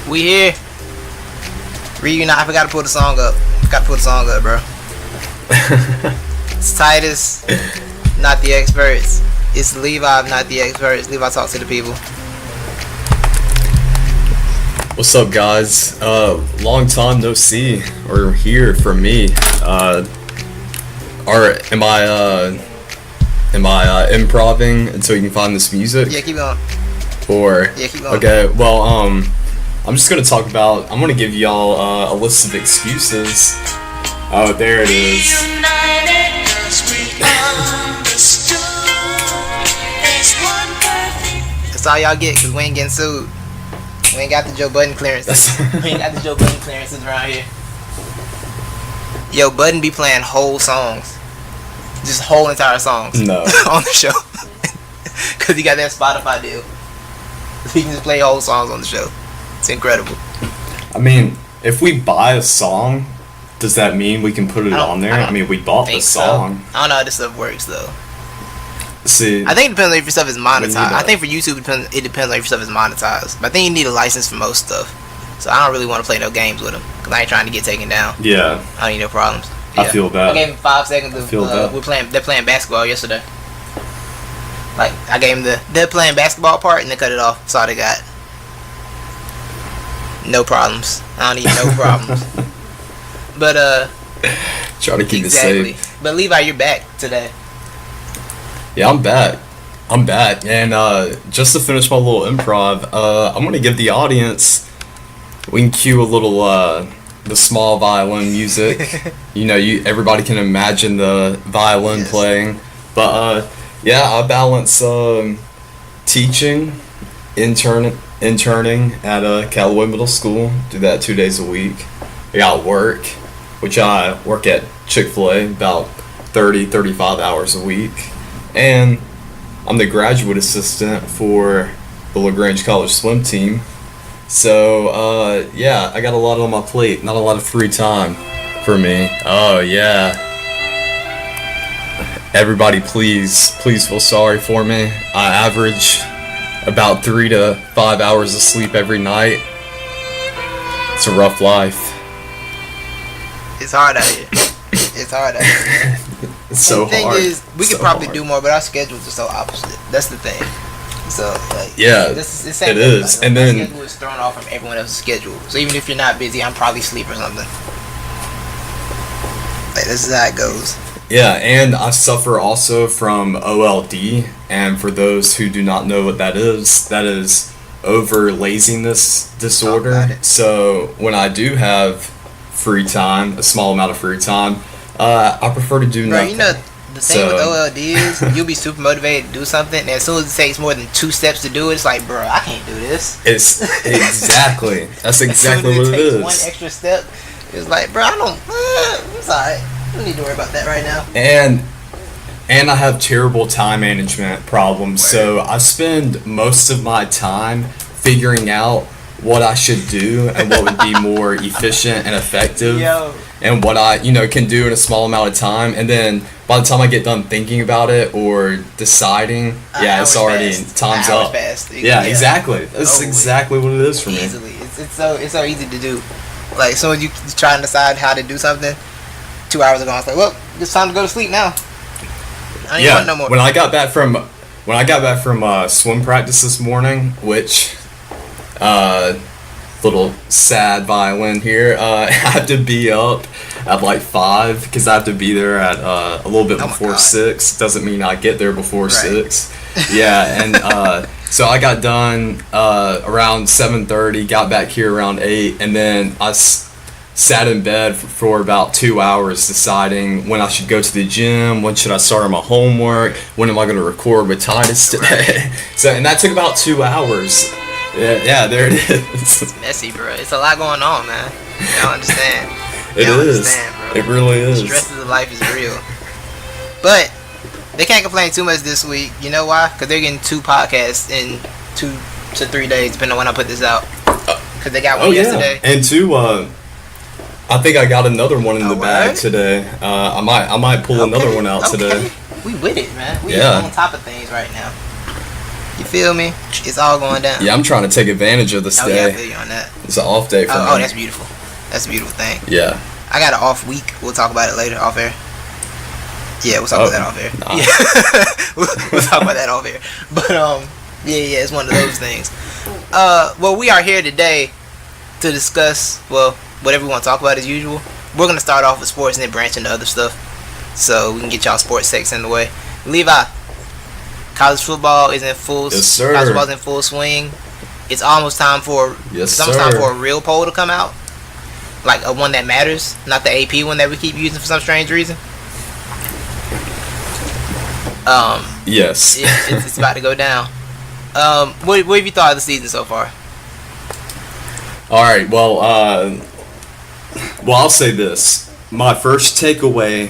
We here. Reunite. I forgot to pull the song up. Bro. It's Titus, not the experts. It's Levi, not the experts. Levi talks to the people. What's up, guys? Long time no see or hear from me. Am I improving until you can find this music? Yeah, keep going. Or yeah, keep going. Okay, well, I'm just gonna talk about. I'm gonna give y'all a list of excuses. Oh, there it is. That's all y'all get, cause we ain't getting sued. We ain't got the Joe Budden clearances. We ain't got the Joe Budden clearances around here. Yo, Budden be playing whole songs. Just whole entire songs. No. On the show. Cause he got that Spotify deal. He can just play whole songs on the show. It's incredible. I mean, if we buy a song, does that mean we can put it on there? I mean, we bought the song. So. I don't know how this stuff works though. See, I think it depends on if your stuff is monetized. I think for YouTube, it depends on if your stuff is monetized. But I think you need a license for most stuff. So I don't really want to play no games with them because I ain't trying to get taken down. Yeah. I don't need no problems. Yeah. I feel that. I gave him 5 seconds of they're playing basketball yesterday. Like I gave him they're playing basketball part and they cut it off. That's all they got. No problems. I don't need no problems. But try to keep it safe. But Levi, you're back today. Yeah, I'm back. And just to finish my little improv, I'm gonna give the audience. We can cue a little the small violin music. Everybody can imagine the violin playing. But yeah, I balance teaching, interning at Callaway Middle School. Do that 2 days a week. I got work, which I work at Chick-fil-A about 35 hours a week. And I'm the graduate assistant for the LaGrange College swim team. So, yeah, I got a lot on my plate. Not a lot of free time for me. Oh, yeah. Everybody, please feel sorry for me. I average about 3 to 5 hours of sleep every night. It's a rough life. It's hard out here. It's hard out here. It's so hard. The thing is, we could probably do more, but our schedules are so opposite. That's the thing. So, like, yeah, it is. And then, my schedule is thrown off from everyone else's schedule. So even if you're not busy, I'm probably asleep or something. Like, this is how it goes. Yeah, and I suffer also from OLD. And for those who do not know what that is over laziness disorder. So when I do have free time, a small amount of free time, I prefer to do nothing. You know, the thing with OLD is you'll be super motivated to do something, and as soon as it takes more than 2 steps to do it, it's like, bro, I can't do this. It's exactly. That's exactly what it is. One extra step, it's like, bro, it's alright. I don't need to worry about that right now. And I have terrible time management problems, so I spend most of my time figuring out what I should do and what would be more efficient and effective. And what I, can do in a small amount of time. And then by the time I get done thinking about it or deciding, it's already time's up. Yeah, exactly. That's exactly what it is for me. Easily. It's so easy to do. Like, as soon as you try and decide how to do something, 2 hours ago, it's like, well, it's time to go to sleep now. I don't want no more. When I got back from swim practice this morning, which little sad violin here. I have to be up at like 5 because I have to be there at a little bit before 6. Doesn't mean I get there before 6. Yeah, and so I got done around 7:30. Got back here around 8, and then I sat in bed for about 2 hours deciding when I should go to the gym, when should I start on my homework, when am I going to record with Titus today. So, and that took about 2 hours. Yeah, there it is. It's messy, bro. It's a lot going on, man. I don't understand. It is. Bro. It really is. The stress of life is real. But they can't complain too much this week. You know why? Because they're getting 2 podcasts in 2 to 3 days, depending on when I put this out. Because they got one yesterday. And 2, I think I got another one in the bag today. I might pull another one out today. We with it, man. We on top of things right now. You feel me? It's all going down. Yeah, I'm trying to take advantage of this Oh, day. yeah, I feel you on that. It's an off day for me. Oh, that's beautiful. That's a beautiful thing. Yeah. I got an off week. We'll talk about it later off air. Yeah, we'll talk about that off air. Nah. Yeah. we'll talk about that off air. But yeah, it's one of those things. Well, we are here today to discuss whatever we want to talk about as usual. We're gonna start off with sports and then branch into other stuff, so we can get y'all sports sex in the way. Levi, college football is in full. Yes, sir. College football's in full swing. It's almost time for. Yes, it's almost time sir. for a real poll to come out, like a one that matters, not the AP one that we keep using for some strange reason. Yes. It's about to go down. What have you thought of the season so far? All right. Well, I'll say this. My first takeaway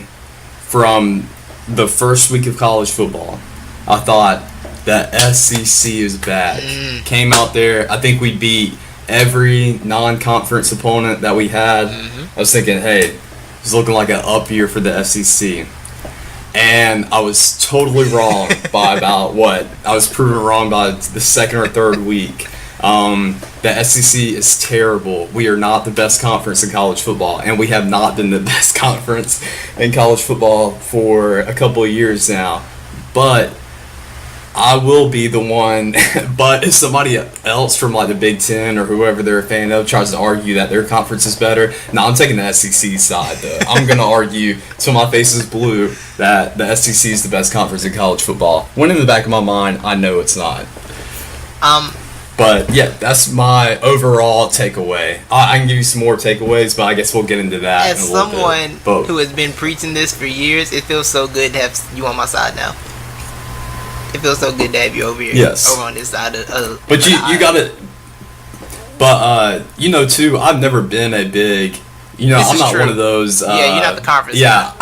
from the first week of college football, I thought that SEC is back. Came out there. I think we beat every non-conference opponent that we had. I was thinking, hey, it's looking like an up year for the SEC. And I was totally wrong by about what? I was proven wrong by the second or third week. The SEC is terrible. We are not the best conference in college football, and we have not been the best conference in college football for a couple of years now. But I will be the one. But if somebody else from like the Big Ten or whoever they're a fan of tries to argue that their conference is better, I'm taking the SEC side though. I'm gonna argue till my face is blue that the SEC is the best conference in college football. When in the back of my mind, I know it's not. But yeah, that's my overall takeaway. I can give you some more takeaways, but I guess we'll get into that As in a little someone bit. But who has been preaching this for years, it feels so good to have you on my side now. It feels so good to have you over here. Yes. Over on this side of But you got it. But you know too, I've never been a big. You know, This I'm is not true. one of those. Yeah, you're not the conference Yeah,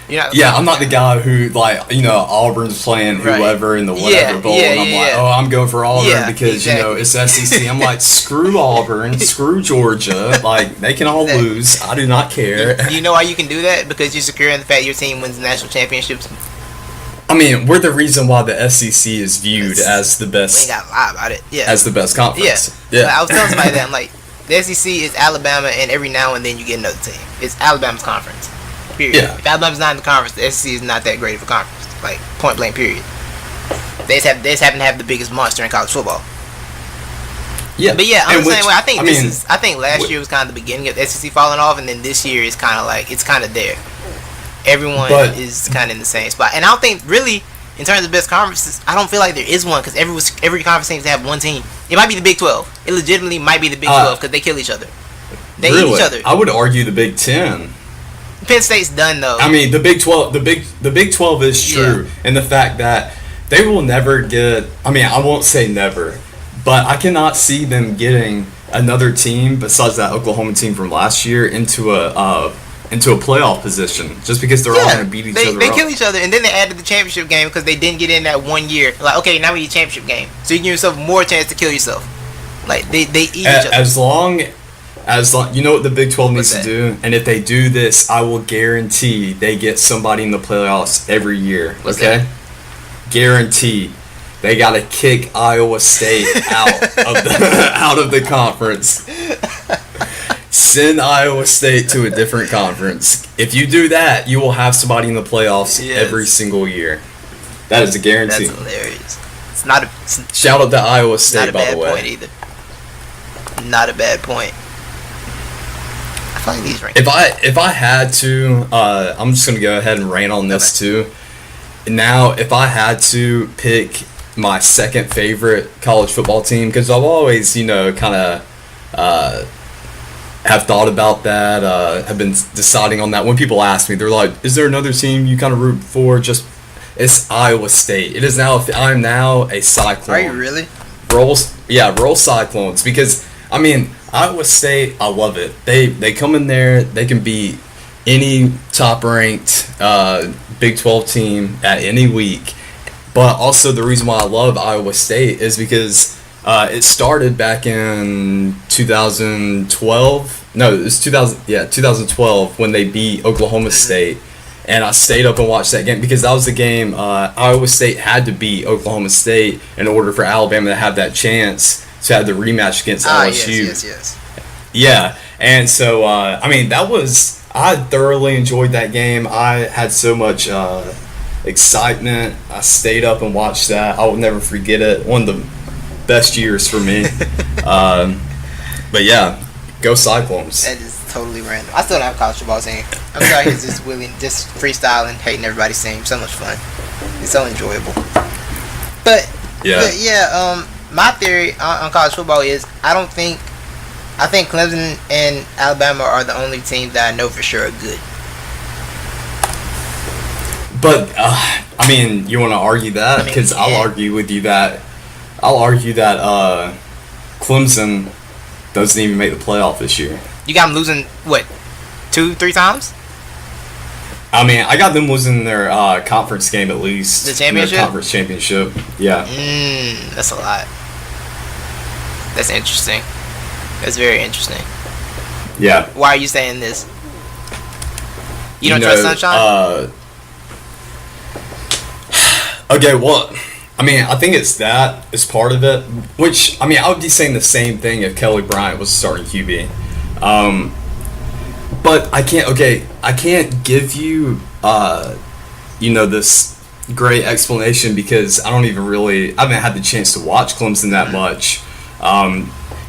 You're not yeah, I'm not the guy who like Auburn's playing Right. whoever in the Yeah, whatever bowl, yeah, and I'm yeah, like, yeah. oh, I'm going for Auburn Yeah, because you know it's exactly. SEC. I'm like, screw Auburn, screw Georgia, like they can all Exactly. lose. I do not care. You know why you can do that? Because you're secure in the fact your team wins national championships. I mean, we're the reason why the SEC is viewed as the We best ain't got to lie about it. Yeah. as the best conference. Like, I was telling somebody that I'm like, the SEC is Alabama, and every now and then you get another team. It's Alabama's conference. Period. Yeah. If Alabama's not in the conference, the SEC is not that great of a conference. Like, point blank. Period. They just happen to have the biggest monster in college football. Yeah, But yeah, I'm And the same way. I think mean, I think last year was kind of the beginning of the SEC falling off, and then this year is kind of like it's kind of there. Everyone But- is kind of in the same spot, and I don't think really in terms of best conferences, I don't feel like there is one because every conference seems to have one team. It might be the Big 12. It legitimately might be the Big 12 because they kill each other. They eat each other. I would argue the Big Ten. Penn State's done though. I mean, the Big 12. The Big 12 is true, and the fact that they will never get. I mean, I won't say never, but I cannot see them getting another team besides that Oklahoma team from last year into a playoff position just because they're all going to beat each other They up. kill each other, and then they added the championship game because they didn't get in that 1 year. Like, okay, now we need a championship game, so you give yourself more chance to kill yourself. Like they eat each other. As long, you know what the Big 12 needs What's to do, and if they do this, I will guarantee they get somebody in the playoffs every year. What's Okay, that? guarantee. They got to kick Iowa State out of the conference. Send Iowa State to a different conference. If you do that, you will have somebody in the playoffs Yes. every single year. That is a guarantee. That's hilarious. It's not a Shout out to Iowa State, not a by bad the way. point either. Not a bad point. I feel like these rankings. If I had to, I'm just gonna go ahead and rant on this too. Now, if I had to pick my second favorite college football team, because I've always, kind of have thought about that, have been deciding on that. When people ask me, they're like, "Is there another team you kind of root for?" It's Iowa State. It is now. I'm now a Cyclone. Are you really? Roll Cyclones, because I mean Iowa State, I love it. They come in there, they can beat any top ranked Big 12 team at any week. But also the reason why I love Iowa State is because it started back in 2012. No, it was 2012 when they beat Oklahoma State. and I stayed up and watched that game because that was the game Iowa State had to beat Oklahoma State in order for Alabama to have that chance to have the rematch against LSU. Yes. Yeah, and so I thoroughly enjoyed that game. I had so much excitement. I stayed up and watched that. I will never forget it. One of the best years for me. But yeah, go Cyclones. That is totally random. I still don't have a college football team. I'm sorry, he's just freestyling, hating everybody's team. So much fun. It's so enjoyable. But yeah, my theory on college football is I think Clemson and Alabama are the only teams that I know for sure are good. But you want to argue that? Because I'll argue with you that Clemson doesn't even make the playoff this year. You got them losing what, 2-3 times? I got them losing their conference game at least. The championship? Conference championship. Yeah. That's a lot. That's interesting. That's very interesting. Yeah. Why are you saying this? You don't trust Sunshine? Okay, well, I think it's part of it. Which, I would be saying the same thing if Kelly Bryant was starting QB. But I can't give you, this great explanation because I haven't had the chance to watch Clemson that much.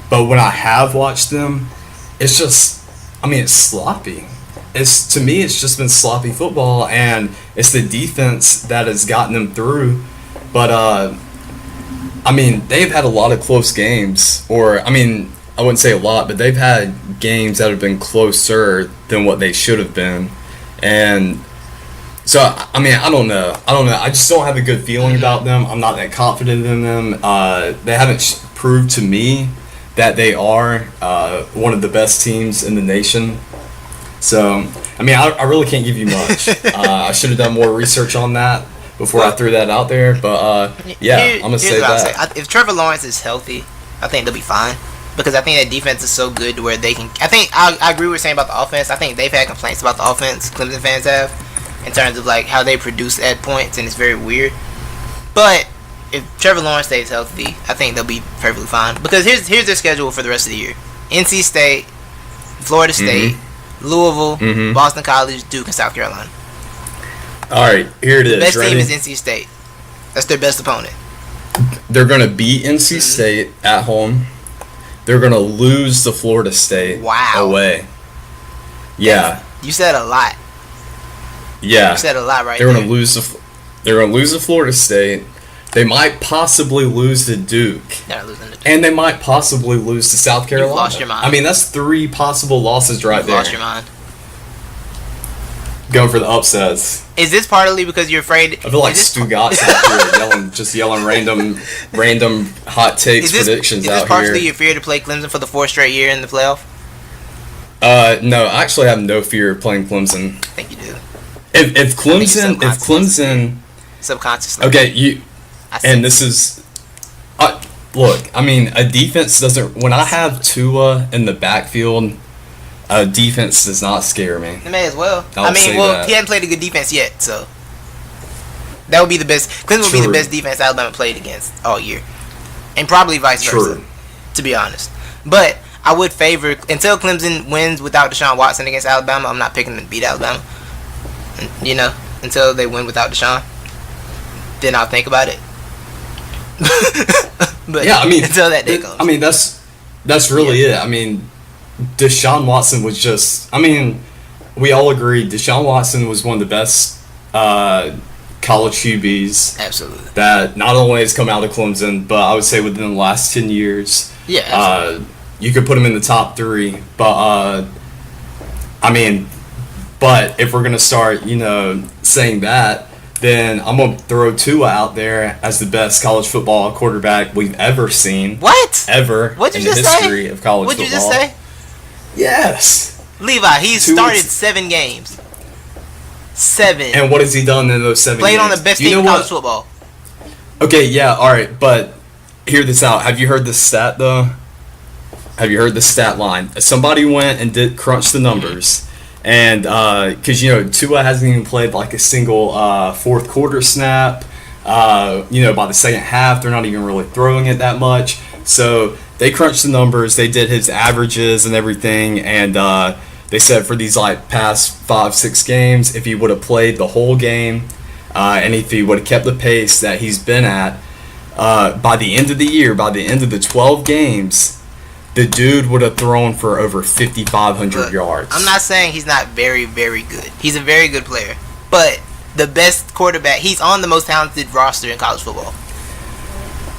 But when I have watched them, it's just, it's sloppy. To me, it's just been sloppy football, and it's the defense that has gotten them through. But, they've had a lot of close games, or, I wouldn't say a lot, but they've had games that have been closer than what they should have been. And so, I don't know. I just don't have a good feeling about them. I'm not that confident in them. They haven't proved to me that they are one of the best teams in the nation. So, I really can't give you much. I should have done more research on that before I threw that out there. But, I'm going to say that. If Trevor Lawrence is healthy, I think they'll be fine. Because I think that defense is so good to where they can... I agree with what you're saying about the offense. I think they've had complaints about the offense, Clemson fans have, in terms of how they produce at points, and it's very weird. But if Trevor Lawrence stays healthy, I think they'll be perfectly fine. Because here's their schedule for the rest of the year. NC State, Florida State, Louisville, Boston College, Duke, and South Carolina. Alright, here it is. The best team is NC State. That's their best opponent. They're going to beat NC State at home. They're going to lose to Florida State away. Yeah. You said a lot. Yeah. You said a lot right there. They're going to lose to Florida State. They might possibly lose to Duke. They're not losing to Duke. And they might possibly lose to South Carolina. You've lost your mind. That's 3 possible losses there. You've lost your mind. Going for the upsets. Is this partly because you're afraid? I feel like Stu Gott's out here yelling random hot takes predictions out here. Is this partially your fear to play Clemson for the 4th straight year in the playoff? No, I actually have no fear of playing Clemson. I think you do. If Clemson, subconsciously. Okay, and this is, look. A defense doesn't. When I have Tua in the backfield, a defense does not scare me. It may as well. He hasn't played a good defense yet, so that would be the best. Clemson would be the best defense Alabama played against all year, and probably vice versa. To be honest, but I would favor until Clemson wins without Deshaun Watson against Alabama. I'm not picking them to beat Alabama. Until they win without Deshaun, then I'll think about it. But yeah, until that day comes. That's really it. Deshaun Watson was just... we all agree Deshaun Watson was one of the best college QBs. Absolutely. That not only has come out of Clemson, but I would say within the last 10 years. Yeah, you could put him in the top 3. But, but if we're going to start, saying that, then I'm going to throw Tua out there as the best college football quarterback we've ever seen. What? Ever. What'd you in the just history say? of college What'd football. What'd you just say? Yes. Levi, he started 7 games. 7. And what has he done in those 7 Played games? on the best team in college football. Okay, yeah, alright, but hear this out. Have you heard the stat, though? Have you heard the stat line? Somebody went and did crunch the numbers, And because Tua hasn't even played like a single fourth quarter snap. By the second half, they're not even really throwing it that much. So they crunched the numbers. They did his averages and everything, and they said for these like past 5-6 games, if he would have played the whole game, and if he would have kept the pace that he's been at, by the end of the year, by the end of the 12 games, the dude would have thrown for over 5,500 yards. I'm not saying he's not very, very good. He's a very good player. But the best quarterback, he's on the most talented roster in college football.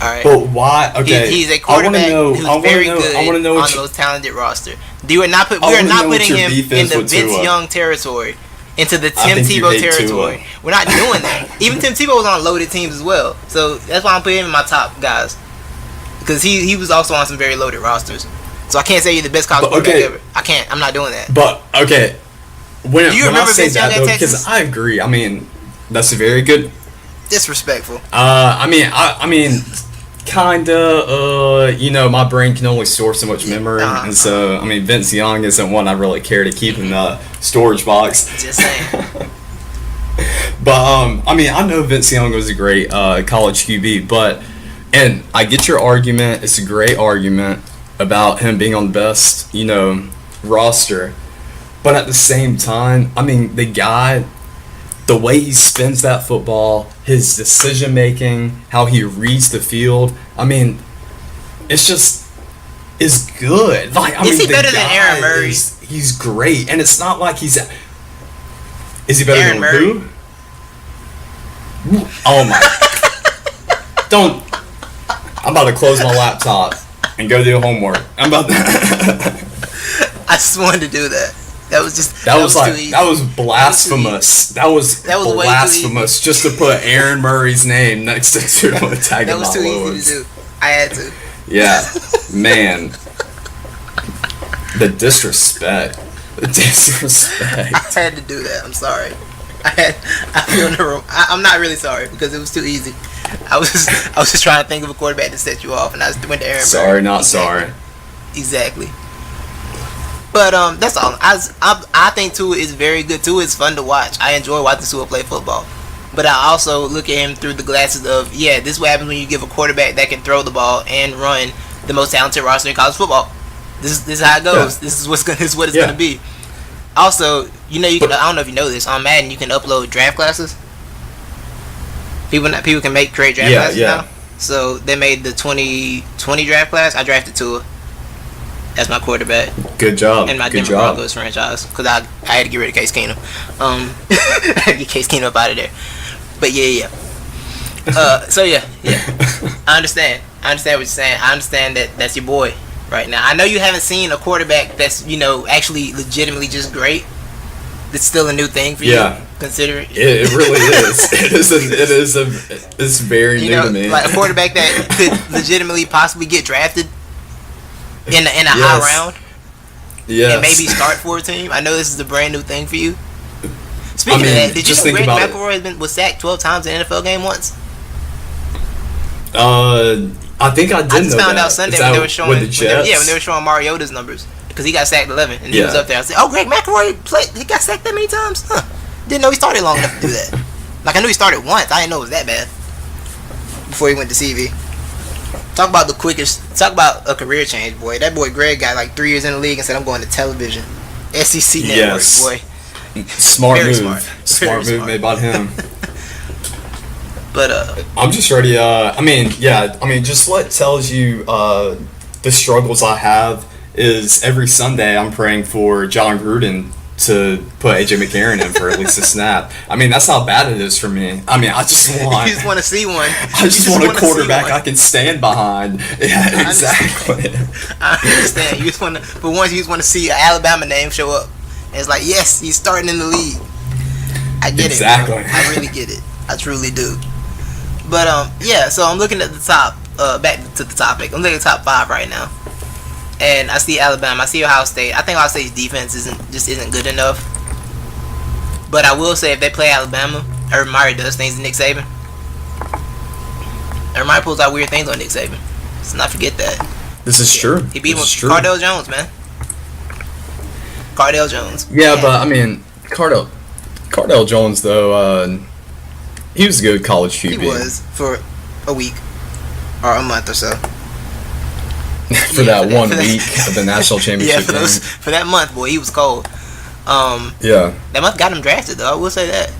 All right. But why? Okay. He's a quarterback who's very good on the most talented roster. We are not putting him in the Vince Young territory, into the Tim Tebow territory. We're not doing that. Even Tim Tebow was on loaded teams as well. So that's why I'm putting him in my top guys. Because he was also on some very loaded rosters. So I can't say you're the best college quarterback ever. I can't. I'm not doing that. But, okay. Do you remember Vince Young at Texas? Because I agree. I mean, that's a very good... Disrespectful. I mean, kinda, my brain can only store so much memory. And so, I mean, Vince Young isn't one I really care to keep in the storage box. Just saying. But, I know Vince Young was a great college QB, and I get your argument. It's a great argument about him being on the best, roster. But at the same time, I mean, the guy, the way he spins that football, his decision making, how he reads the field, I mean, it's good. Like, is he better than Aaron Murray? He's great, and it's not like he's. Is he better Aaron than Murray? Who? Oh my! Don't. I'm about to close my laptop and go do homework. I'm about to. I just wanted to do that. That was blasphemous. That was blasphemous just to put Aaron Murray's name next to Tua Tagovailoa. That was too easy to do. I had to. Yeah, man. The disrespect. I had to do that. I'm sorry. I'm not really sorry because it was too easy. I was just trying to think of a quarterback to set you off, and I just went to Aaron Murray. Sorry, not sorry. Exactly. But that's all. I think Tua is very good. Tua is fun to watch. I enjoy watching Tua play football. But I also look at him through the glasses of, this is what happens when you give a quarterback that can throw the ball and run the most talented roster in college football. This is how it goes. Yeah. This is what it's gonna be. Also, you can, I don't know if you know this, on Madden you can upload draft classes. People can create draft classes now. So they made the 2020 draft class. I drafted Tua as my quarterback. Good job. In my Denver Broncos franchise, because I had to get rid of Case Keenum. I had to get Case Keenum up out of there. But yeah. So yeah. I understand what you're saying. I understand that's your boy right now. I know you haven't seen a quarterback that's actually legitimately just great. It's still a new thing for you. Yeah. Consider it. It really is. It's very new to me. Like a quarterback that could legitimately possibly get drafted in a high round. Yes. And maybe start for a team. I know this is a brand new thing for you. Speaking of that, did you know Greg McElroy was sacked 12 times in an NFL game once? I think I did know that. I just found out Sunday when they were showing when they were showing Mariota's numbers, because he got sacked 11 and he was up there. I said, "Oh, Greg McElroy he got sacked that many times? Huh? Didn't know he started long enough to do that. Like, I knew he started once. I didn't know it was that bad before he went to CV." Talk about a career change, boy. That boy Greg got like 3 years in the league and said, "I'm going to television." SEC network, boy. Smart move made by him. But I'm just ready. Just what tells you the struggles I have is every Sunday I'm praying for John Gruden to put AJ McCarron in for at least a snap. I mean, that's how bad it is for me. I mean, I just want. You just want to see one. I just want a quarterback I can stand behind. Yeah, exactly. I understand. You just want to, but once you just want to see an Alabama name show up, and it's like, yes, he's starting in the league. I get it. I really get it. I truly do. But so I'm looking at the top. Back to the topic. I'm looking at the top 5 right now. And I see Alabama. I see Ohio State. I think Ohio State's defense isn't good enough. But I will say, if they play Alabama, Urban Meyer does things to Nick Saban. Urban Meyer pulls out weird things on Nick Saban. Let's not forget that. This is true. He beat him with Cardale Jones, man. Cardale Jones. Yeah, but I mean, Cardale Jones though, he was a good college QB. He was for a week or a month or so. for that 1 week of the national championship game. For that month, boy, he was cold. Yeah. That month got him drafted, though. I will say that.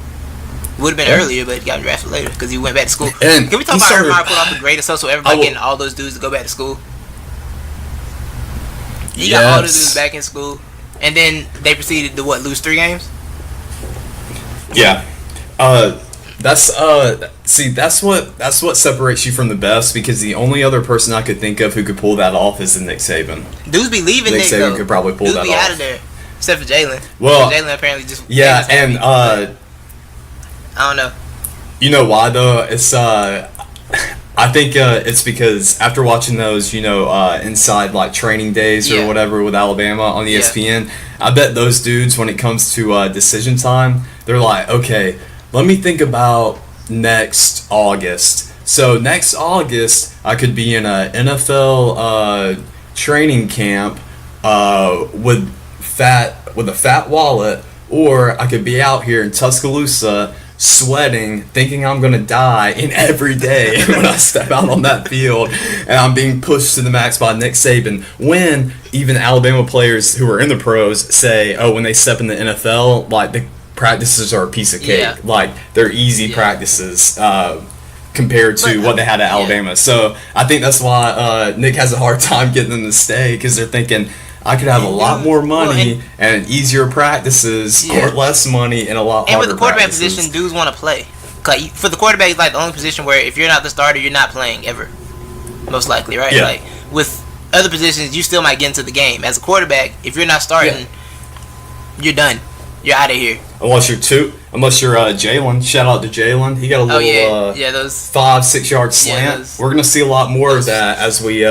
Would have been earlier, but he got him drafted later because he went back to school. And can we talk about Urban Meyer put off the greatest hustle ever by getting all those dudes to go back to school? He got all the dudes back in school, and then they proceeded to lose 3 games? Yeah. That's what separates you from the best, because the only other person I could think of who could pull that off is Nick Saban. Dudes be leaving Nick Saban could probably pull that off. Dudes be out of there, except for Jalen. Well, Jalen apparently just and I don't know. You know why though? It's I think it's because after watching those, inside like training days or whatever with Alabama on ESPN, I bet those dudes, when it comes to decision time, they're like, okay, let me think about next August. So next August, I could be in a NFL training camp with a fat wallet, or I could be out here in Tuscaloosa sweating, thinking I'm gonna die in every day when I step out on that field, and I'm being pushed to the max by Nick Saban. When even Alabama players who are in the pros say, oh, when they step in the NFL, like the practices are a piece of cake, like they're easy practices compared to what they had at Alabama. So I think that's why Nick has a hard time getting them to stay, because they're thinking, I could have a lot more money and easier practices, or less money and a lot harder. And with the quarterback practices. position, dudes want to play. For the quarterback, it's like the only position where if you're not the starter, you're not playing ever. Most likely, right? Yeah. Like with other positions, you still might get into the game. As a quarterback, if you're not starting, you're done. You're out of here. Unless you're Jalen. Shout out to Jalen. He got a little those 5-6 yard slant. We're gonna see a lot more of that as we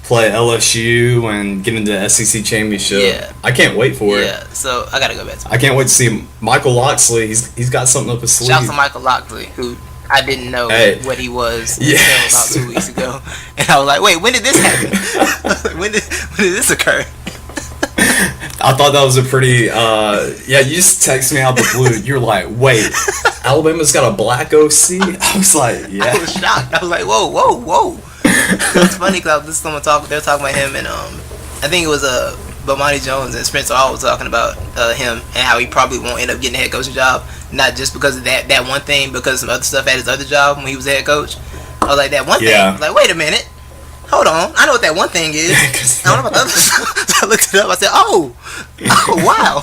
play LSU and get into the SEC championship. Yeah. I can't wait for it. Yeah, so I gotta go back to I can't wait to see Michael Locksley. He's got something up his sleeve. Shout out to Michael Locksley, who I didn't know what he was until about 2 weeks ago. And I was like, wait, when did this happen? when did this occur? I thought that was a pretty you just text me out the blue. You're like, wait, Alabama's got a black OC? I was like, yeah. I was shocked. I was like, whoa. It's funny because they were talking about him, and I think it was Bomani Jones and Spencer Hall was talking about him and how he probably won't end up getting a head coaching job, not just because of that one thing, because of some other stuff at his other job when he was head coach. I was like, that one thing. I was like, wait a minute, hold on, I know what that one thing is. I don't know about the other stuff. So I looked it up. I said, oh wow.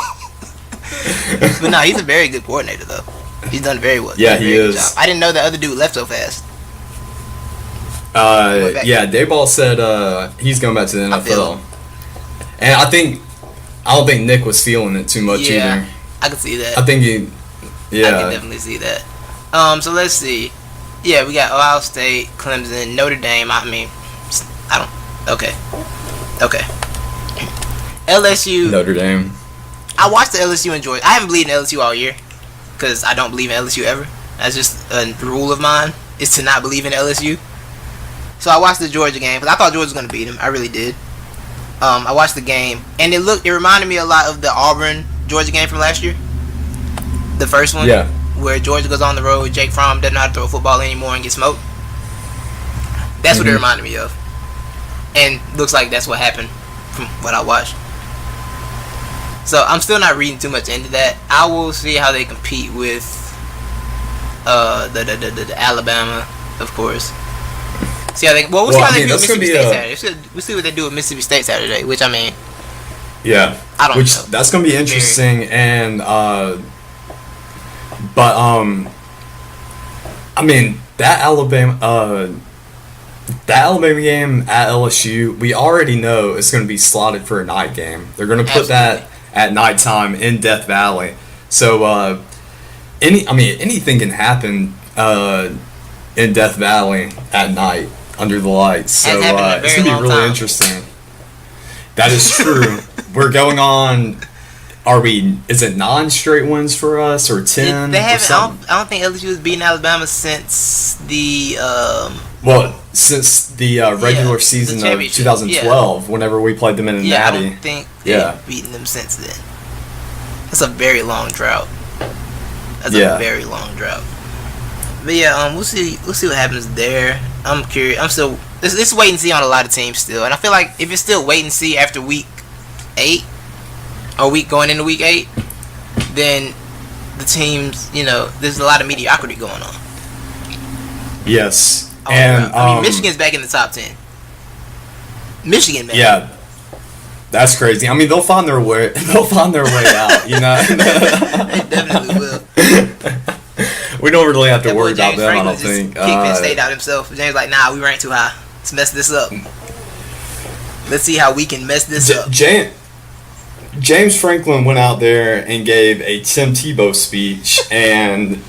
But no, he's a very good coordinator though. He's done very well. Yeah, he is. Job. I didn't know the other dude left so fast. Dayball said he's going back to the NFL, and I don't think Nick was feeling it too much either. I can see that. I think I can definitely see that. So let's see. Yeah, we got Ohio State, Clemson, Notre Dame. Okay. LSU. Notre Dame. I watched the LSU and Georgia. I haven't believed in LSU all year because I don't believe in LSU ever. That's just a rule of mine, is to not believe in LSU. So I watched the Georgia game because I thought Georgia was going to beat him. I really did. I watched the game, and it reminded me a lot of the Auburn Georgia game from last year. The first one, where Georgia goes on the road, Jake Fromm doesn't know how to throw a football anymore and gets smoked. That's what it reminded me of, and looks like that's what happened from what I watched. So I'm still not reading too much into that. I will see how they compete with the Alabama, of course. See how they we'll see how they do with Mississippi State Saturday. We'll see what they do with Mississippi State Saturday, which I mean, I don't know. That's gonna be interesting, and but I mean that Alabama game at LSU, we already know it's gonna be slotted for a night game. They're gonna put that at nighttime in Death Valley, so anything can happen in Death Valley at night under the lights. So it's gonna be really interesting. That is true. We're going on. Is it 9 straight wins for us or 10? They haven't. I don't think LSU has beaten Alabama since the Well, since the regular season the of 2012, whenever we played them in a natty. I don't think they've beaten them since then. That's a very long drought. That's a very long drought. But yeah, we'll see what happens there. I'm curious. I'm still this wait and see on a lot of teams still, and I feel like if it's still wait and see after week 8 or week going into week 8, then the teams, there's a lot of mediocrity going on. Yes. And Michigan's back in the top 10. Michigan, man. Yeah. That's crazy. I mean, they'll find their way. They'll find their way out. They definitely will. We don't really have to worry about them. I don't think. Kick Penn State out himself. James like, nah, we ranked too high. Let's mess this up. Let's see how we can mess this up. James Franklin went out there and gave a Tim Tebow speech and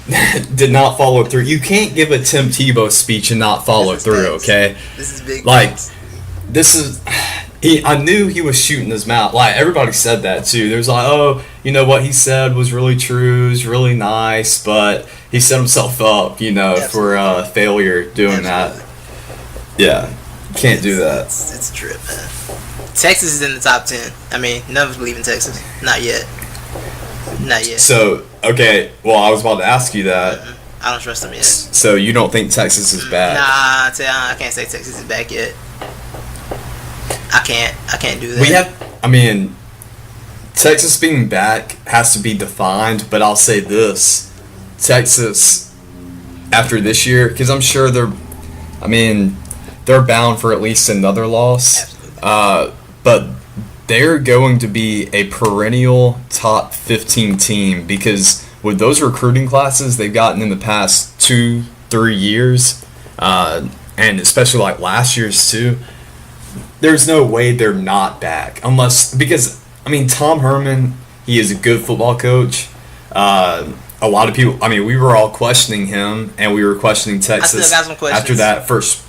did not follow through. You can't give a Tim Tebow speech and not follow through, okay? This is big. I knew he was shooting his mouth. Like, everybody said that, too. There was like, oh, what he said was really true, was really nice, but he set himself up, for failure doing that. Yeah, can't do that. It's a trip, man. Texas is in the top 10. I mean, none of us believe in Texas. Not yet. So, okay, well, I was about to ask you that. I don't trust them yet. So, you don't think Texas is bad? Nah, I can't say Texas is back yet. I can't do that. Texas being back has to be defined, but I'll say this. Texas, after this year, because I'm sure they're bound for at least another loss. Absolutely. But they're going to be a perennial top 15 team because with those recruiting classes they've gotten in the past 2-3 years, and especially like last year's too, there's no way they're not back because Tom Herman, he is a good football coach. A lot of people, we were all questioning him and we were questioning Texas. I still got some questions after that first.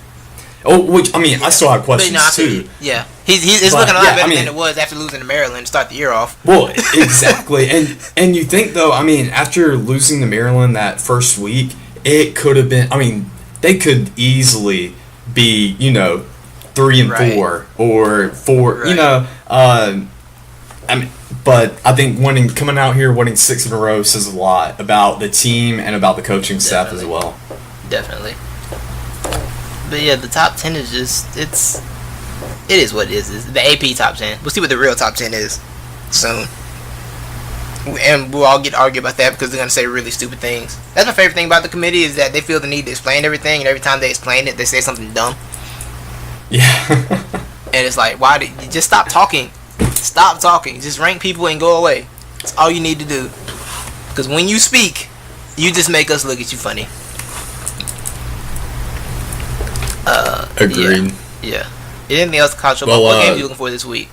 I still have questions too. Yeah, it's looking a lot better than it was after losing to Maryland to start the year off. Well, exactly, and you think though, after losing to Maryland that first week, it could have been. They could easily be 3-4 or 4. Right. But I think coming out here winning 6 in a row says a lot about the team and about the coaching staff as well. Definitely. But yeah, the top 10 is just, it is what it is. It's the AP top 10. We'll see what the real top 10 is soon. And we'll all get argued about that because they're going to say really stupid things. That's my favorite thing about the committee is that they feel the need to explain everything, and every time they explain it, they say something dumb. Yeah. And it's like, why did you just stop talking? Stop talking. Just rank people and go away. That's all you need to do. Because when you speak, you just make us look at you funny. Agreed. Yeah. Anything else, college football? What games are you looking for this week?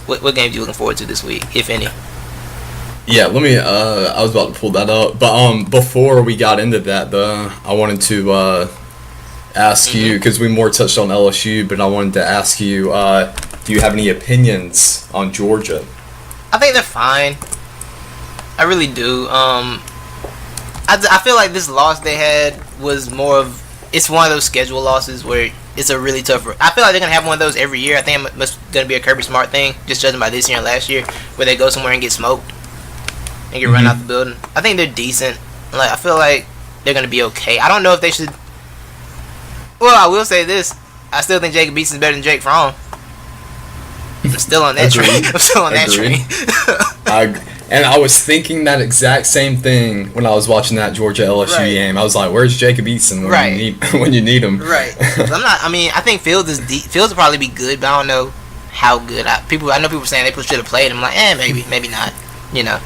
What games are you looking forward to this week, if any? Yeah, let me. I was about to pull that up, but before we got into that, though, I wanted to ask you because we more touched on LSU, but I wanted to ask you: do you have any opinions on Georgia? I think they're fine. I really do. I feel like this loss they had was more of. It's one of those schedule losses where it's a really tough. I feel like they're gonna have one of those every year. I think it's gonna be a Kirby Smart thing, just judging by this year and last year, where they go somewhere and get smoked and get run out the building. I think they're decent. I feel like they're gonna be okay. I don't know if they should. Well, I will say this: I still think Jacob Eason is better than Jake Fromm. I'm still on that train. I'm still on that train. And I was thinking that exact same thing when I was watching that Georgia LSU game. I was like, "Where's Jacob Eason when you need him?" Right. I think Fields will probably be good, but I don't know how good. I know people saying they should have played him. I'm like, maybe not. Yeah.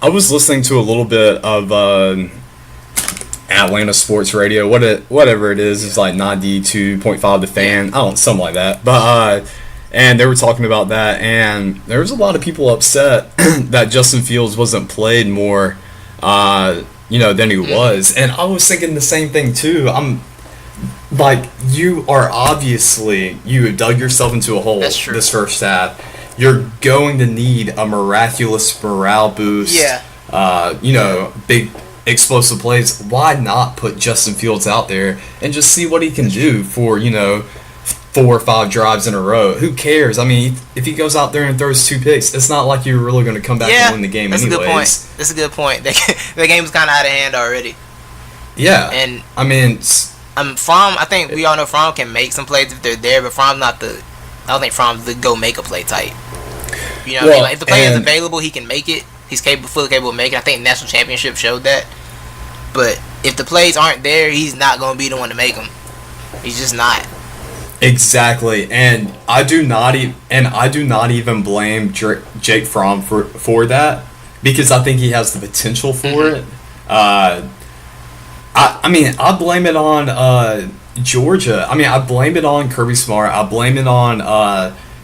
I was listening to a little bit of Atlanta Sports Radio, whatever it is. It's like 92.5 The Fan. Something like that. But and they were talking about that, and there was a lot of people upset that Justin Fields wasn't played more, than he was. And I was thinking the same thing too. I'm like, you have dug yourself into a hole this first half. You're going to need a miraculous morale boost. Yeah. Big explosive plays, why not put Justin Fields out there and just see what he can do for, 4 or 5 drives in a row? Who cares? I mean, if he goes out there and throws 2 picks, it's not like you're really going to come back and win the game anyways. That's a good point. The game's kind of out of hand already. Yeah. And I mean, Fromm, I think we all know Fromm can make some plays if they're there, but Fromm's not the. I don't think Fromm's the go make a play type. You know what I mean? Like, if the play is available, he can make it. He's fully capable of making it. I think National Championship showed that. But if the plays aren't there, he's not going to be the one to make them. He's just not. Exactly, and I do not even blame Jake Fromm for that, because I think he has the potential for it. I blame it on Georgia. I mean, I blame it on Kirby Smart. I blame it on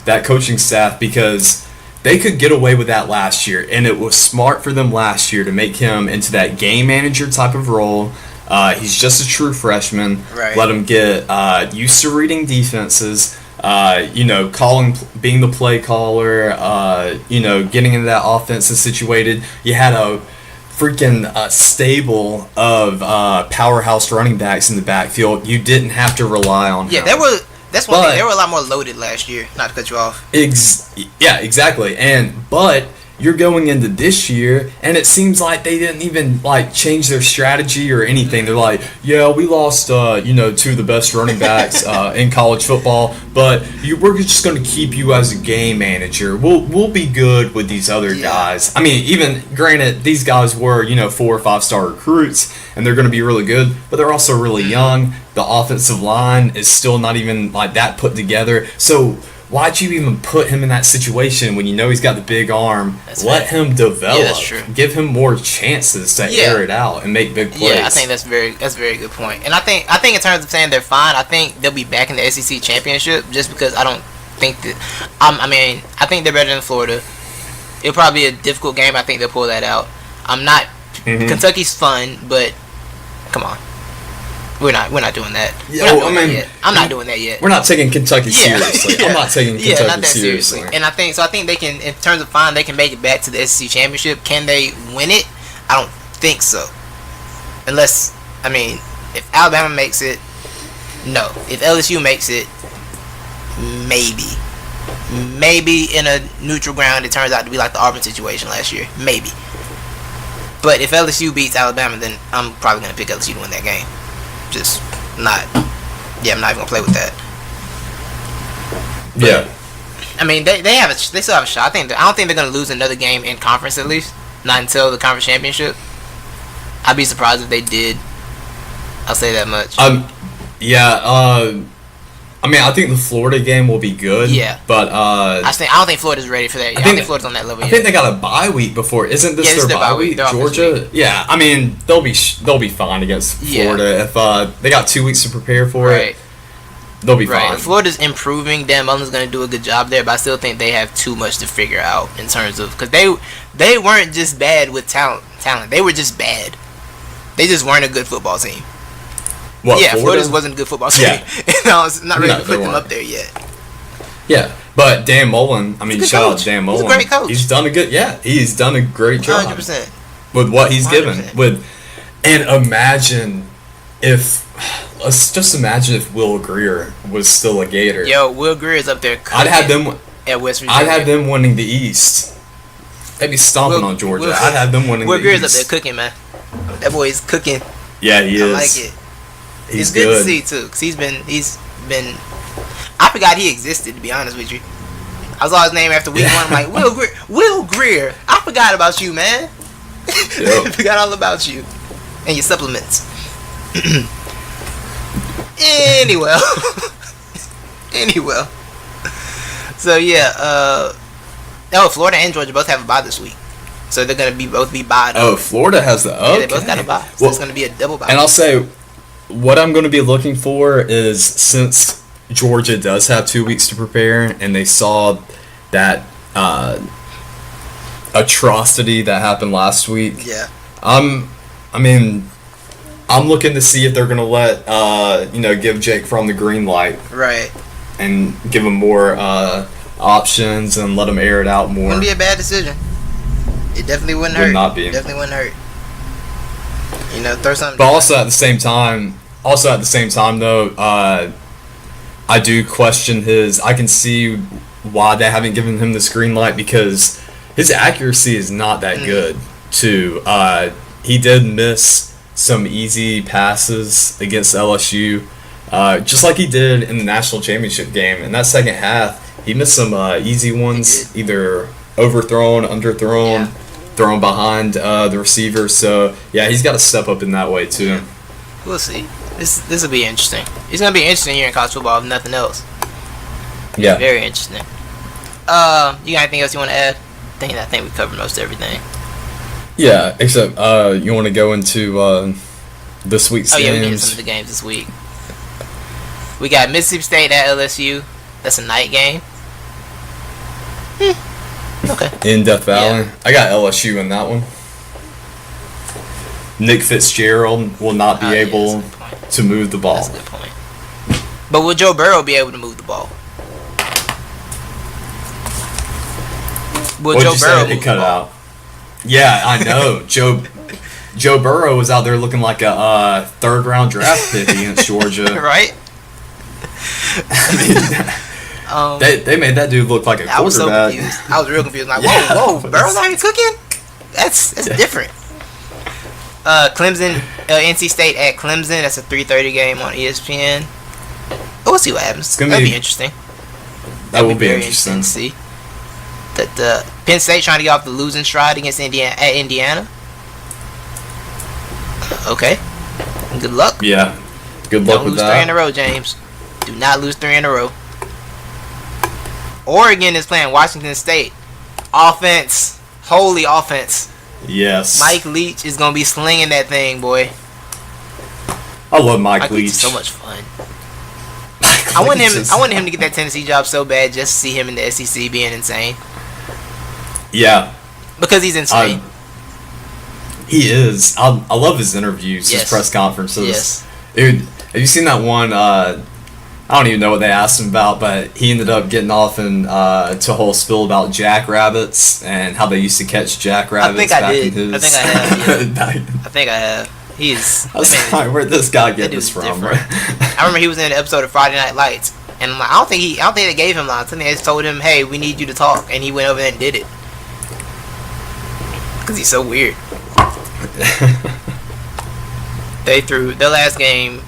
that coaching staff, because they could get away with that last year, and it was smart for them last year to make him into that game manager type of role. He's just a true freshman. Right. Let him get used to reading defenses. Being the play caller. Getting into that offense and situated. You had a freaking stable of powerhouse running backs in the backfield. You didn't have to rely on. Yeah, him. That's one thing. They were a lot more loaded last year. Not to cut you off. Yeah, exactly. But you're going into this year, and it seems like they didn't even change their strategy or anything. They're like, yeah, we lost, 2 of the best running backs in college football, but we're just going to keep you as a game manager. We'll be good with these other guys. I mean, even granted, these guys were 4 or 5 star recruits, and they're going to be really good, but they're also really young. The offensive line is still not even that put together. So why'd you even put him in that situation when you know he's got the big arm? Let him develop. Yeah, that's true. Give him more chances to air it out and make big plays. Yeah, I think that's a very good point. And I think in terms of saying they're fine, I think they'll be back in the SEC championship, just because I don't think that. I think they're better than Florida. It'll probably be a difficult game. I think they'll pull that out. I'm not. Kentucky's fun, but come on. We're not doing that. I'm not doing that yet. We're not taking Kentucky seriously. I'm not taking Kentucky seriously. And I think they can, in terms of fine, they can make it back to the SEC championship. Can they win it? I don't think so. Unless, if Alabama makes it, no. If LSU makes it, maybe. Maybe in a neutral ground, it turns out to be like the Auburn situation last year. Maybe. But if LSU beats Alabama, then I'm probably going to pick LSU to win that game. Just not. Yeah, I'm not even gonna play with that. But, they still have a shot. I don't think they're gonna lose another game in conference, at least not until the conference championship. I'd be surprised if they did. I'll say that much. I think the Florida game will be good. Yeah. But I don't think Florida's ready for that yet. I don't think Florida's on that level yet. I think they got a bye week before. Isn't this their bye week? Georgia? Yeah. They'll be fine against Florida if they got 2 weeks to prepare for it. They'll be fine. If Florida's improving, Dan Mullen's going to do a good job there, but I still think they have too much to figure out in terms of, because they weren't just bad with talent. They were just bad. They just weren't a good football team. Florida wasn't a good football team. Yeah. And I was not ready to put them up there yet. Yeah, but Dan Mullen, shout out to Dan Mullen. He's a great coach. He's done a great job. 100%. With what he's 100%. given. Let's just imagine if Will Greer was still a Gator. Yo, Will Greer's up there I'd have them at West Virginia. I'd have them winning the East. They'd be stomping on Georgia. I'd have them winning the East. Will Greer's up there cooking, man. That boy's cooking. Yeah, he is. I like it. He's it's good to see too, because he's been. I forgot he existed, to be honest with you. I saw his name after week 1. I'm like, Will Greer. I forgot about you, man. Yep. I forgot all about you and your supplements. Anyway. So yeah, Florida and Georgia both have a bye this week, so they're gonna both be bye. Florida has the Yeah, they both got a bye, so it's gonna be a double bye. And I'll say, what I'm going to be looking for is, since Georgia does have 2 weeks to prepare, and they saw that atrocity that happened last week. Yeah. I'm looking to see if they're going to let give Jake Fromm the green light. Right. And give him more options and let him air it out more. Wouldn't be a bad decision. It definitely wouldn't hurt. Would not be. Definitely wouldn't hurt. Throw something. But also at the same time, though, I do question his. I can see why they haven't given him the green light because his accuracy is not that good. Too, he did miss some easy passes against LSU, just like he did in the national championship game. In that second half, he missed some easy ones, either overthrown, underthrown, thrown behind the receiver. So yeah, he's got to step up in that way too. We'll see. This will be interesting. It's gonna be interesting here in college football, if nothing else. Yeah. Very interesting. You got anything else you want to add? I think we covered most everything. Yeah, except you want to go into this week's games? Oh yeah, we get some of the games this week. We got Mississippi State at LSU. That's a night game. Okay. In Death Valley. Yeah. I got LSU in that one. Nick Fitzgerald will not be able to move the ball. That's a good point. But will Joe Burrow be able to move the ball? Will Joe Burrow move the ball? Out. Yeah, I know. Joe Burrow was out there looking like a third-round draft pick against Georgia. Right? I mean, they made that dude look like a quarterback. I was so confused. I was real confused. Like, whoa, Burrow's not even cooking? That's different. Clemson, NC State at Clemson. That's a 3:30 game on ESPN. We'll see what happens. That'll be interesting. That will be very interesting to see. That Penn State trying to get off the losing stride against Indiana. Okay. Good luck. Yeah. Good luck with that. Don't lose 3 in a row, James. Do not lose 3 in a row. Oregon is playing Washington State. Offense. Holy offense. Yes. Mike Leach is going to be slinging that thing, boy. I love Mike Leach. Is so much fun. I wanted him to get that Tennessee job so bad just to see him in the SEC being insane. Yeah. Because he's insane. He is. I love his interviews, his press conferences. Yes. Dude, have you seen that one? I don't even know what they asked him about, but he ended up getting off in to a whole spill about jackrabbits and how they used to catch jackrabbits I think I have. Yeah. I think I have. I was like, where'd this guy get this from? I remember he was in an episode of Friday Night Lights, and I'm like, I don't think they gave him lines. I think they just told him, "Hey, we need you to talk," and he went over there and did it. Because he's so weird. They threw their last game.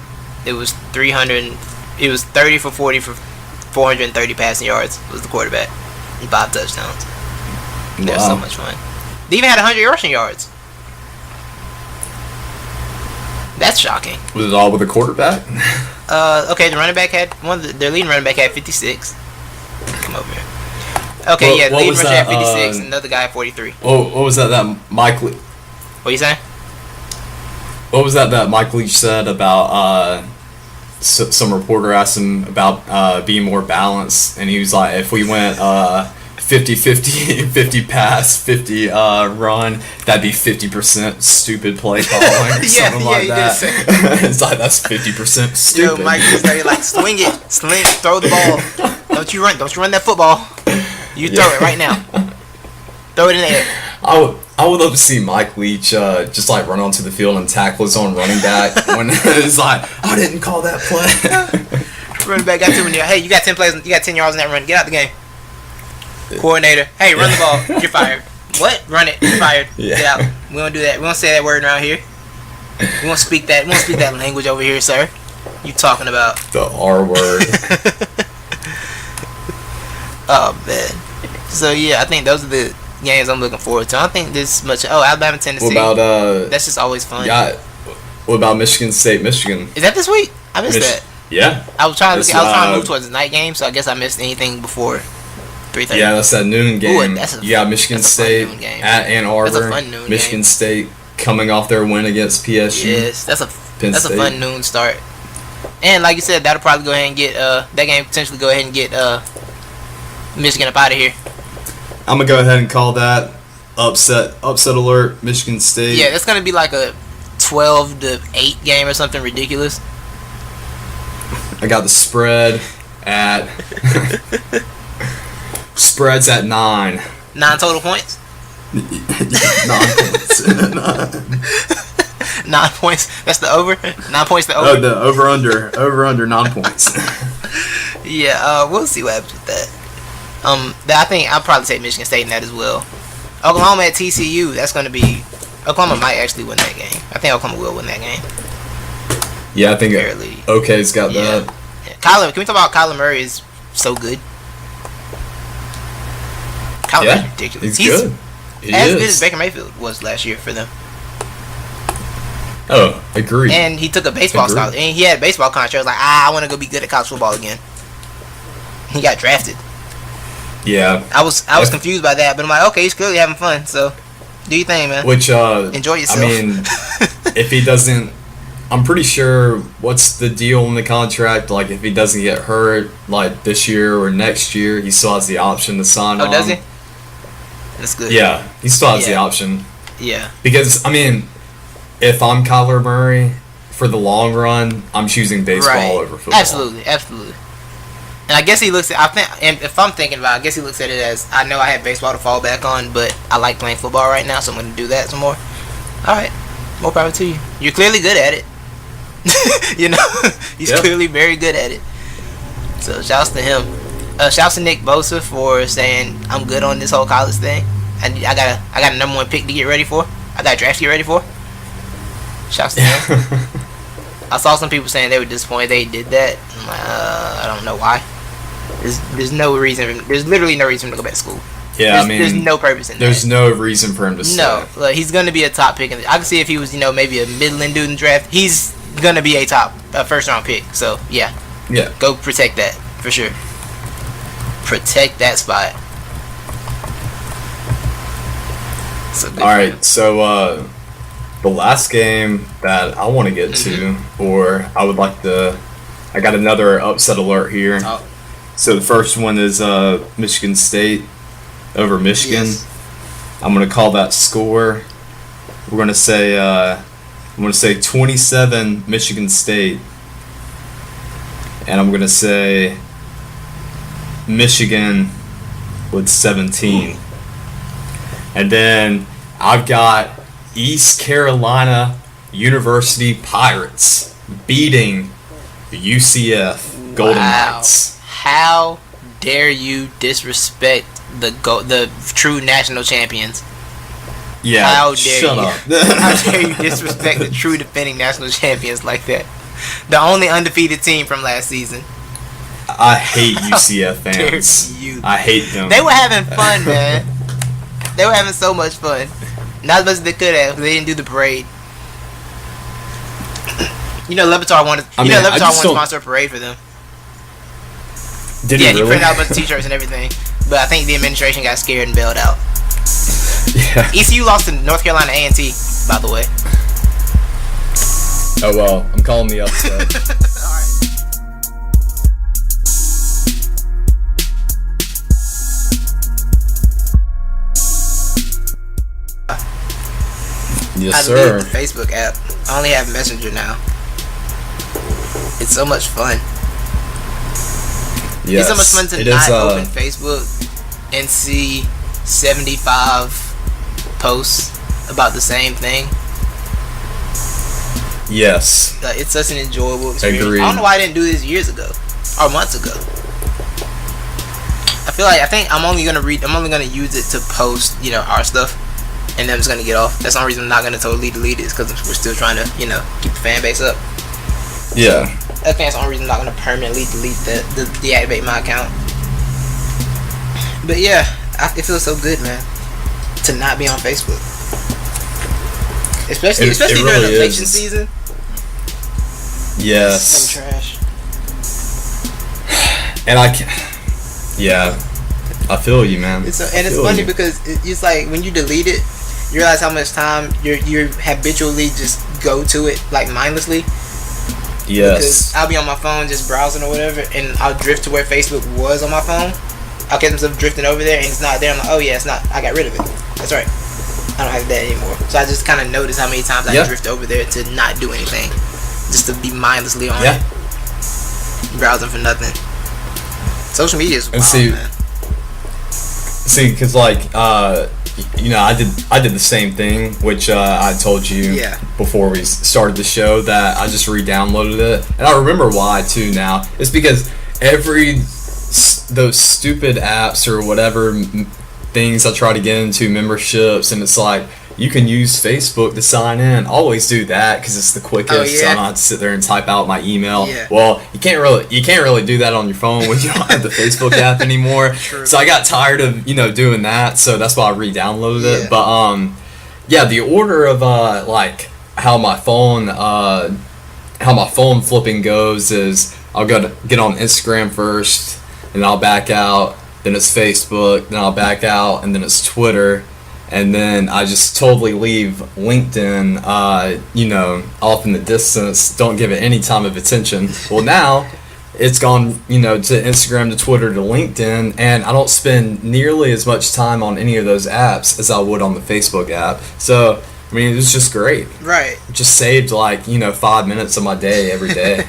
It was 300. It was 30 for 40 for 430 passing yards. Was the quarterback and 5 touchdowns. They're so much fun. They even had 100 rushing yards. That's shocking. Was it all with a quarterback? Okay, the running back had their leading running back had 56. Come over here. Okay, the leading rusher had 56, and another guy had 43. Oh, what was that Mike? What you saying? What was that Mike Leach said about some reporter asked him about being more balanced, and he was like, if we went 50 pass, 50 run, that'd be 50% stupid play calling or something like that. It's like, that's 50% stupid. Yo, Mike Leach started like, swing it, throw the ball. Don't you run that football. You throw it right now. Throw it in the air. I would love to see Mike Leach just like run onto the field and tackle his own running back when it's like, I didn't call that play. Running back got 2 in there. Hey, you got 10 plays. You got 10 yards in that run. Get out the game. Coordinator. Hey, run the ball. You're fired. What? Run it. You're fired. Yeah. Get out. We don't do that. We don't say that word around here. We won't speak that. We won't speak that language over here, sir. You talking about the R word? Oh man. So yeah, I think those are the games I'm looking forward to. I don't think there's much. Oh, Alabama, Tennessee. What about that's just always fun. Yeah. What about Michigan State, Michigan? Is that this week? I missed that. Yeah. I was trying to move towards the night game, so I guess I missed anything before 3:30. Yeah, that's that noon game. Ooh, you got Michigan State at Ann Arbor. That's a fun noon Michigan game. State coming off their win against PSG. Yes, that's a fun noon start. And like you said, that'll probably go ahead and get that game potentially go ahead and get Michigan up out of here. I'm gonna go ahead and call that upset alert. Michigan State. Yeah, that's gonna be like a 12-8 game or something ridiculous. I got the spread at spreads at 9. 9 total points. 9 points. 9 9 points. That's the over. 9 points. The over. Oh, the over/under 9 points. Yeah. We'll see what happens with that. I think I'll probably take Michigan State in that as well. Oklahoma at TCU. That's going to be. Oklahoma might actually win that game. I think Oklahoma will win that game. Yeah, I think Barely. OK's got that. Kyler, can we talk about Kyler Murray? Is so good. Kyler Murray's ridiculous. He's good. As good as Baker Mayfield was last year for them. Oh, agreed. And he took a baseball scholarship. And he had a baseball contract. I was like, I want to go be good at college football again. He got drafted. Yeah. I was confused by that, but I'm like, okay, he's clearly having fun. So, do your thing, man. Which enjoy yourself. I mean, if he doesn't, I'm pretty sure. What's the deal in the contract? Like, if he doesn't get hurt, like this year or next year, he still has the option to sign on. Oh, does he? That's good. Yeah, he still has the option. Yeah. Because I mean, if I'm Kyler Murray, for the long run, I'm choosing baseball over football. Absolutely. And I guess he looks at. And if I'm thinking about it, I guess he looks at it as, I know I have baseball to fall back on, but I like playing football right now, so I'm going to do that some more. All right, more power to you. You're clearly good at it. He's clearly very good at it. So shouts to him. Shouts to Nick Bosa for saying I'm good on this whole college thing. I got a number 1 pick to get ready for. I got a draft to get ready for. Shouts to him. I saw some people saying they were disappointed they did that. I'm like, I don't know why. There's no reason. There's literally no reason to go back to school. Yeah, there's no purpose in that. There's no reason for him to stay. No, like, he's gonna be a top pick. I can see if he was, maybe a middling dude in the draft. He's gonna be a first round pick. So yeah, go protect that for sure. Protect that spot. So all right, so the last game that I want to get to, or I would like to, I got another upset alert here. Oh. So the first one is Michigan State over Michigan. Yes. I'm gonna call that score. We're gonna say I'm gonna say 27 Michigan State, and I'm gonna say Michigan with 17. And then I've got East Carolina University Pirates beating the UCF Golden Knights. How dare you disrespect the true national champions? Yeah, how dare shut you? up. How dare you disrespect the true defending national champions like that? The only undefeated team from last season. I hate UCF fans. I hate them. They were having fun, man. They were having so much fun. Not as much as they could have. They didn't do the parade. Levitar wanted. Levitar wanted to sponsor a parade for them. Did he really? He printed out a bunch of T-shirts and everything. But I think the administration got scared and bailed out. Yeah. ECU lost to North Carolina A&T, by the way. Oh well, I'm calling the upset. Yes, I sir. deleted the Facebook app. I only have Messenger now. It's so much fun. Yes, it's so much fun to not open Facebook and see 75 posts about the same thing. Yes. It's such an enjoyable experience. Agreed. I don't know why I didn't do this years ago or months ago. I think I'm only gonna use it to post, our stuff, and then I'm just gonna get off. That's the only reason I'm not gonna totally delete it, is because we're still trying to, keep the fan base up. Yeah. I think that's the only reason I'm not gonna permanently delete deactivate my account. But yeah, it feels so good, man, to not be on Facebook, especially during really election season. Yes. Some trash. And I feel you, man. It's funny because it's like when you delete it, you realize how much time you habitually just go to it, like, mindlessly. Yes. Because I'll be on my phone just browsing or whatever, and I'll drift to where Facebook was on my phone. I'll catch myself drifting over there, and it's not there. I'm like, oh yeah, it's not. I got rid of it. That's right. I don't have that anymore. So I just kind of notice how many times I drift over there to not do anything, just to be mindlessly on it, browsing for nothing. Social media is wild, man. See, because you know, I did the same thing, which I told you before we started the show, that I just re-downloaded it, and I remember why too now. It's because those stupid apps or whatever things I try to get into, memberships, and it's like, you can use Facebook to sign in. Always do that because it's the quickest. So I don't have to sit there and type out my email. Well, you can't really do that on your phone when you don't have the Facebook app anymore. True. So I got tired of doing that. So that's why I re-downloaded it. But the order of like how my phone flipping goes is, I'll get on Instagram first, and I'll back out. Then it's Facebook. Then I'll back out, and then it's Twitter. And then I just totally leave LinkedIn, off in the distance. Don't give it any time of attention. Well, now it's gone, to Instagram, to Twitter, to LinkedIn, and I don't spend nearly as much time on any of those apps as I would on the Facebook app. So, I mean, it was just great. Right. It just saved 5 minutes of my day every day,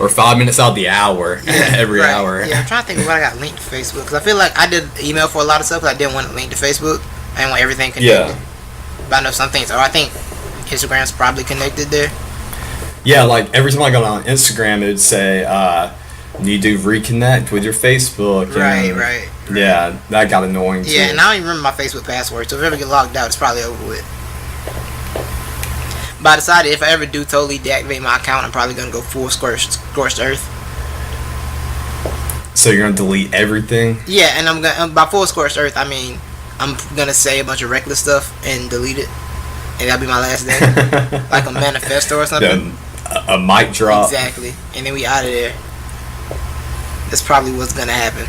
or 5 minutes out of the hour every hour. Yeah, I'm trying to think of what I got linked to Facebook, because I feel like I did email for a lot of stuff, but I didn't want to link to Facebook. I didn't want everything connected. Yeah. But I know some things. I think Instagram's probably connected there. Yeah, like every time I got on Instagram, it would say, need to reconnect with your Facebook. Right. Yeah, that got annoying too. Yeah, and I don't even remember my Facebook password, so if I ever get logged out, it's probably over with. But I decided if I ever do totally deactivate my account, I'm probably going to go full scorched earth. So you're going to delete everything? Yeah, and I'm going by full scorched earth, I mean, I'm gonna say a bunch of reckless stuff and delete it, and that'll be my last day, like a manifesto or something. A mic drop. Exactly, and then we out of there. That's probably what's gonna happen.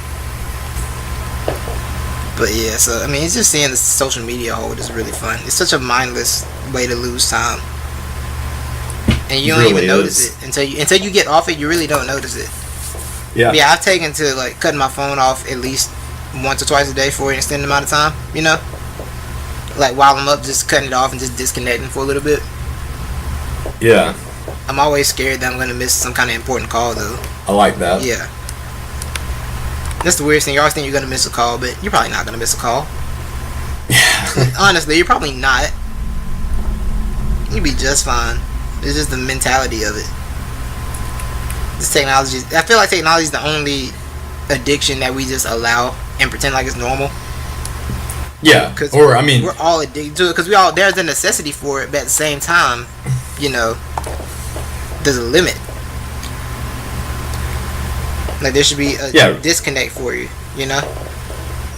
But yeah, so I mean, it's just seeing the social media hold is really fun. It's such a mindless way to lose time, and you don't even notice it until you get off it. You really don't notice it. Yeah. Yeah, I've taken to cutting my phone off at least once or twice a day for an extended amount of time, like while I'm up, just cutting it off and just disconnecting for a little bit. Yeah, I'm always scared that I'm gonna miss some kind of important call though. I like that. Yeah, that's the weirdest thing. You always think you're gonna miss a call, but you're probably not gonna miss a call. Yeah. Honestly, you're probably not. You'd be just fine. It's just the mentality of it. This technology, I feel like technology is the only addiction that we just allow and pretend like it's normal. Yeah, or I mean, we're all addicted to it because there's a necessity for it, but at the same time, there's a limit. Like there should be a disconnect for you,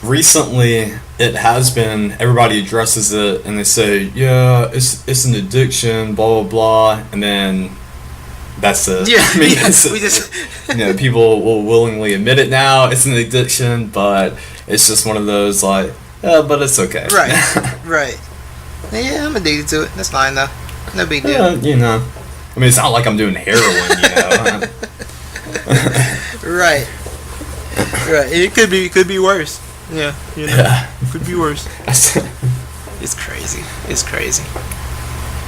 Recently, it has been, everybody addresses it and they say, yeah, it's an addiction, blah blah blah, and then that's it. Yeah, I mean, we just people will willingly admit it now. It's an addiction, but it's just one of those but it's okay. Right. Yeah, I'm addicted to it. That's fine though. No big deal. I mean, it's not like I'm doing heroin, Right. It could be worse. Yeah. It could be worse. It's crazy.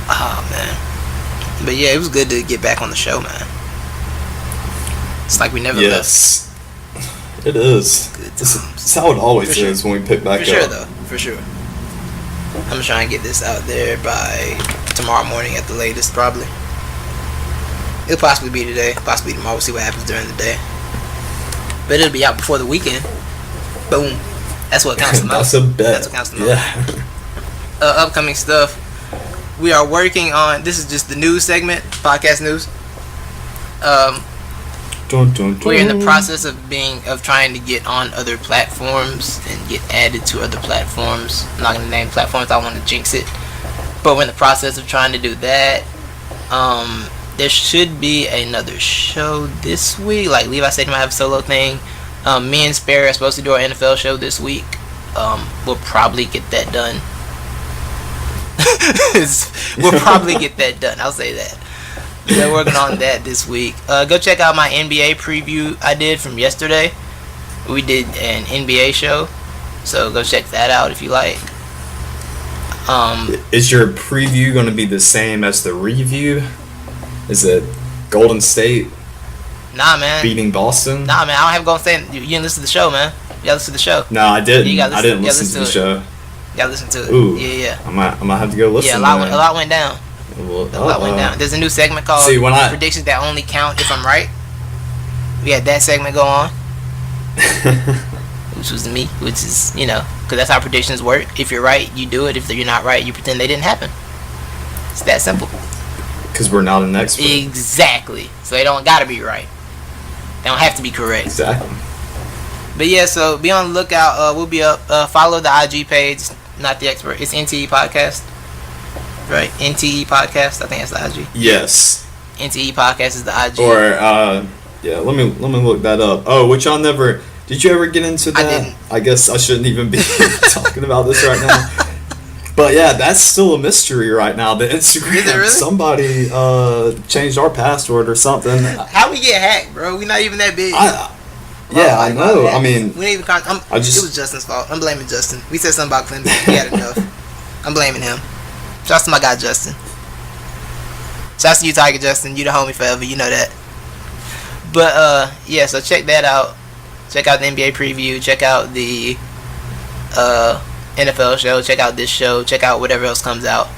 Oh man. But yeah, it was good to get back on the show, man. It's like we never left. Yes, it is. Good times. It's how it always is when we pick back up. For sure. I'm gonna try and get this out there by tomorrow morning at the latest, probably. It'll possibly be today, possibly tomorrow. We'll see what happens during the day. But it'll be out before the weekend. Boom. That's what counts the most. That's a bet. That's what counts the most. Yeah. Upcoming stuff. We are working on. This is just the news segment, podcast news. We're in the process of trying to get on other platforms and get added to other platforms. I'm not gonna name platforms. I want to jinx it, but we're in the process of trying to do that. There should be another show this week. Like Levi said, he might have a solo thing. Me and Sperry are supposed to do our NFL show this week. We'll probably get that done. We'll probably get that done. I'll say that. We're working on that this week. Go check out my NBA preview I did from yesterday. We did an NBA show, so go check that out if you like. Is your preview going to be the same as the review? Is it Golden State? Nah, man. Beating Boston? Nah, man. I don't have Golden State. You didn't listen to the show, man. You gotta listen to the show. No, I didn't. I didn't listen to the show. Gotta listen to it. Ooh. Yeah. I might have to go listen. Yeah, a lot went down. A lot went down. There's a new segment called Predictions That Only Count If I'm Right. We had that segment go on. Which was me, which is, because that's how predictions work. If you're right, you do it. If you're not right, you pretend they didn't happen. It's that simple. Because we're not an expert. Exactly. So they don't gotta be right. They don't have to be correct. Exactly. But yeah, so be on the lookout. We'll be up. Follow the IG page. Not the expert. It's NTE Podcast. Right? NTE Podcast. I think that's the IG. Yes. NTE Podcast is the IG. Or yeah, let me look that up. Oh, which y'all never. Did you ever get into that? I didn't. I guess I shouldn't even be talking about this right now. But yeah, that's still a mystery right now. The Instagram. Is it really? Somebody changed our password or something. How we get hacked, bro? We not even that big. Yeah, I know. I mean, we didn't even. It was Justin's fault. I'm blaming Justin. We said something about Clemson. He had enough. I'm blaming him. Shouts to my guy Justin. Shouts to you, Tiger Justin. You the homie forever. You know that. But yeah. So check that out. Check out the NBA preview. Check out the NFL show. Check out this show. Check out whatever else comes out.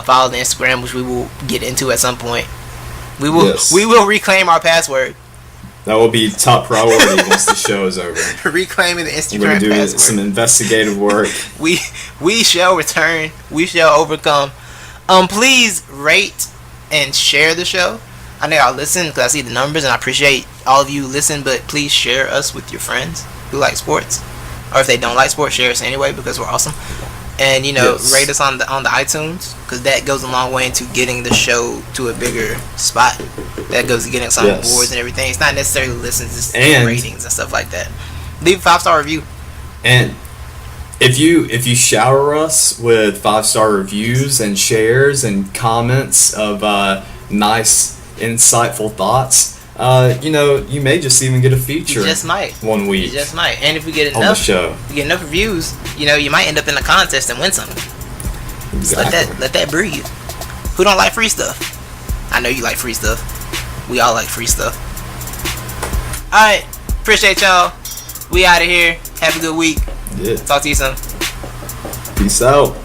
Follow the Instagram, which we will get into at some point. We will reclaim our password. That will be top priority once the show is over. Reclaiming the Instagram We're gonna do password. some investigative work. We shall return. We shall overcome. Please rate and share the show. I know y'all listen because I see the numbers and I appreciate all of you listen, but please share us with your friends who like sports, or if they don't like sports, share us anyway because we're awesome. And Yes. rate us on the iTunes because that goes a long way into getting the show to a bigger spot. That goes to getting some awards and everything. It's not necessarily listens, it's ratings and stuff like that. Leave a 5-star review. And if you shower us with 5-star reviews and shares and comments of nice, insightful thoughts, you may just even get a feature. You just might. One week. You just might. And if we get on the enough, show. if we get enough reviews, you might end up in a contest and win something. Exactly. Just let that breathe. Who don't like free stuff? I know you like free stuff. We all like free stuff. Alright. Appreciate y'all. We out of here. Have a good week. Yeah. Talk to you soon. Peace out.